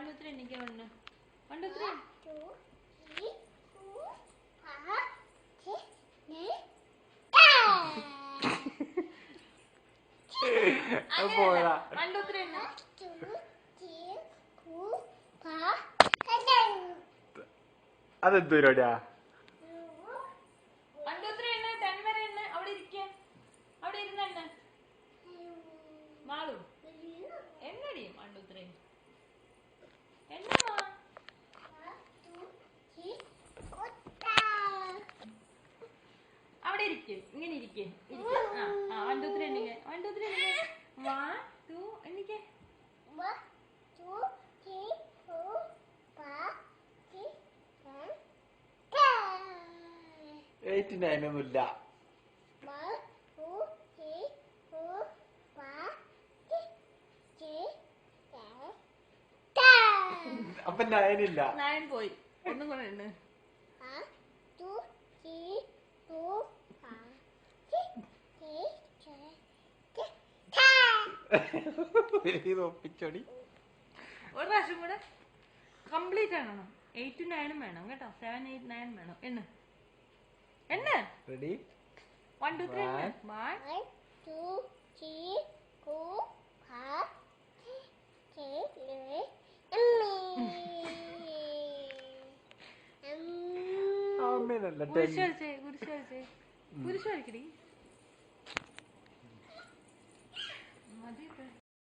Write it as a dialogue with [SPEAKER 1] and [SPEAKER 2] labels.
[SPEAKER 1] 1 2 3 എണ്ണിക്ക 1 2 3
[SPEAKER 2] അതെന്തൂരോടാ
[SPEAKER 1] അവിടെ ഇരിക്കും ഇങ്ങനെ ഇരിക്കും 1 2 3 എണ്ണിക്ക 1 2 3 എണ്ണിക്ക 1 2 എണ്ണിക്ക
[SPEAKER 2] 8 9 ഒന്നുമില്ല. അപ്പൊ 9 ഇല്ല.
[SPEAKER 1] 9 പോയി. ഒന്നും കൂടെ ഉണ്ട്.
[SPEAKER 2] ഒപ്പിച്ചോടി.
[SPEAKER 1] ഒരു പ്രാവശ്യം കൂടെ കംപ്ലീറ്റ് ആകണം. 8 9 വേണം കേട്ടോ. 7 8 9 വേണം. എണ്ണ
[SPEAKER 2] റെഡി
[SPEAKER 1] 1 2 3 1 2 3 4 5 കുരിശ് വരയ്ക്കടി. മതി.